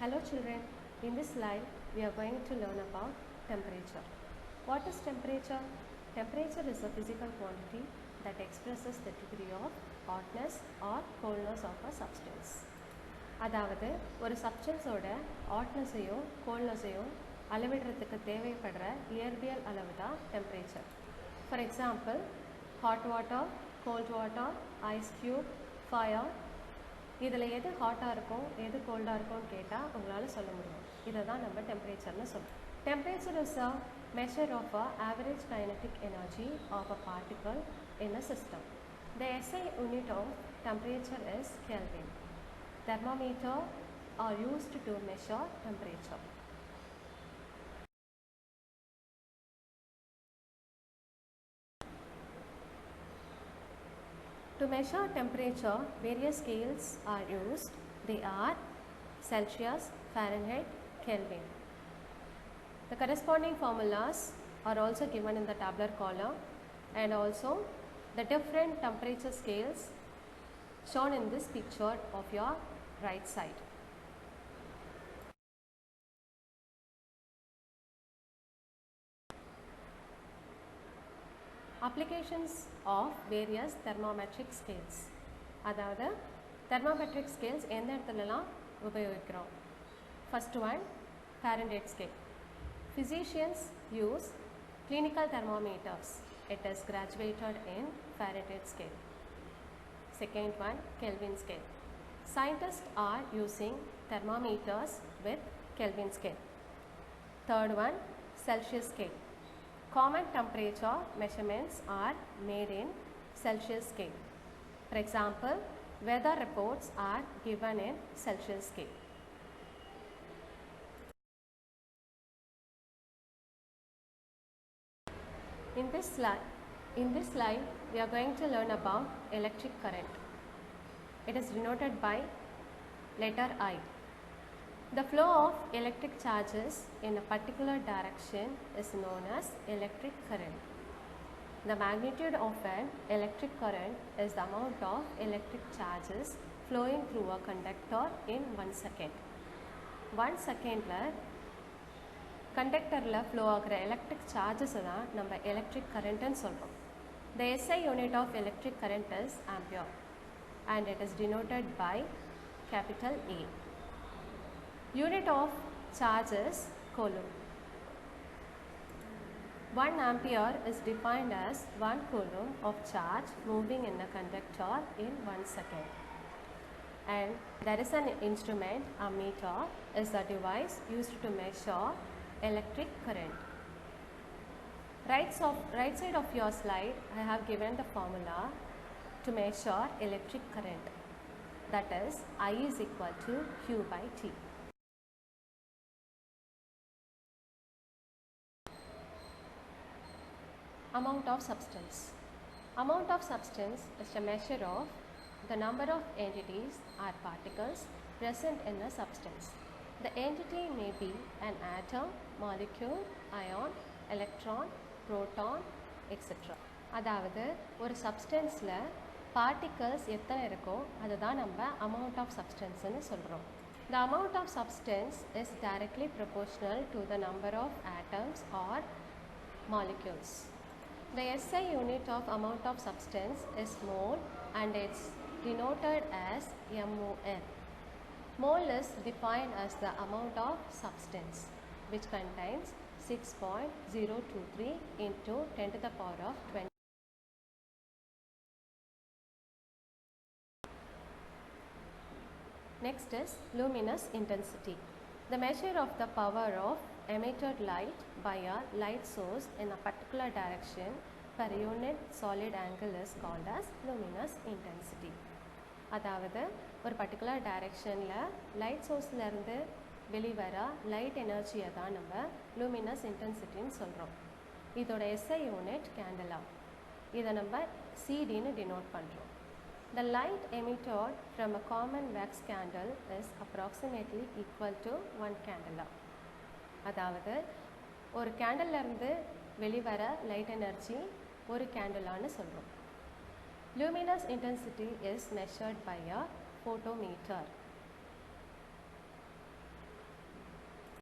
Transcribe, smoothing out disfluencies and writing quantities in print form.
Hello children, in this slide we are going to learn about temperature. What is temperature? Temperature is a physical quantity that expresses the degree of hotness or coldness of a substance. அதாவது ஒரு சப்ஸ்டன்ஸோட ஹாட்னஸையோ கோல்ட்னஸையோ அளவிடுறதுக்கு தேவைப்படுற இயற்பியல் அளவு தான் temperature. For example hot water, cold water, ice cube, fire, இதில் எது ஹாட்டாக இருக்கும் எது கோல்டாக இருக்கும்னு கேட்டால் உங்களால் சொல்ல முடியும். இதை தான் நம்ம டெம்பரேச்சர்னு சொல்லுவோம். Temperature is a measure of the average kinetic energy of a particle in a system. The SI unit of temperature is Kelvin. Thermometers are used to measure temperature. To measure temperature, various scales are used. They are Celsius, Fahrenheit, Kelvin. The corresponding formulas are also given in the tabular column, and also the different temperature scales shown in this picture of your right side. Applications of various thermometric scales. அதாவது thermometric scales எந்த இடத்துலலாம் உபயோகிக்கிறோம்? First one, Fahrenheit scale. Physicians use clinical thermometers. It is graduated in Fahrenheit scale. Second one, Kelvin scale. Scientists are using thermometers with Kelvin scale. Third one, Celsius scale. Common temperature measurements are made in Celsius scale. For example, weather reports are given in Celsius scale. In this slide, we are going to learn about electric current. It is denoted by letter I. The flow of electric charges in a particular direction is known as electric current. The magnitude of an electric current is the amount of electric charges flowing through a conductor in 1 second. 1 second conductor flow ஆகிற electric charges தான் நம்ம electric current ன்னு சொல்றோம். The SI unit of electric current is ampere and it is denoted by capital A. Unit of charge is coulomb. 1 ampere is defined as 1 coulomb of charge moving in a conductor in 1 second. And there is an instrument, a meter is the device used to measure electric current. Right side of your slide, I have given the formula to measure electric current. That is, I is equal to Q by T. Amount of substance. Amount of substance is a measure of the number of entities or particles present in a substance. The entity may be an atom, molecule, ion, electron, proton, etc. அதாவது ஒரு சப்ஸ்டன்ஸில் particles எத்தனை இருக்கோ அதுதான் நம்ம amount of substance ன்னு சொல்கிறோம். The amount of substance is directly proportional to the number of atoms or molecules. The SI unit of amount of substance is mole and it's denoted as MOL. Mole is defined as the amount of substance which contains 6.023 into 10 to the power of 20. Next is luminous intensity. The measure of the power of emitted light by a light source in a particular direction per unit solid angle is called as luminous intensity. அதாவது ஒரு particular டைரெக்ஷனில் light சோர்ஸ்லேருந்து வெளிவர light எனர்ஜியை தான் நம்ம luminous இன்டென்சிட்டின்னு சொல்கிறோம். இதோட SI unit கேண்டலா. இதை நம்ம CDன்னு டினோட் பண்ணுறோம். The light emitted from a common wax candle is approximately equal to 1 candela. அதாவது ஒரு கேண்டல்லேருந்து வெளிவர லைட் எனர்ஜி ஒரு கேண்டலான்னு சொல்கிறோம். Luminous intensity is measured by a photometer.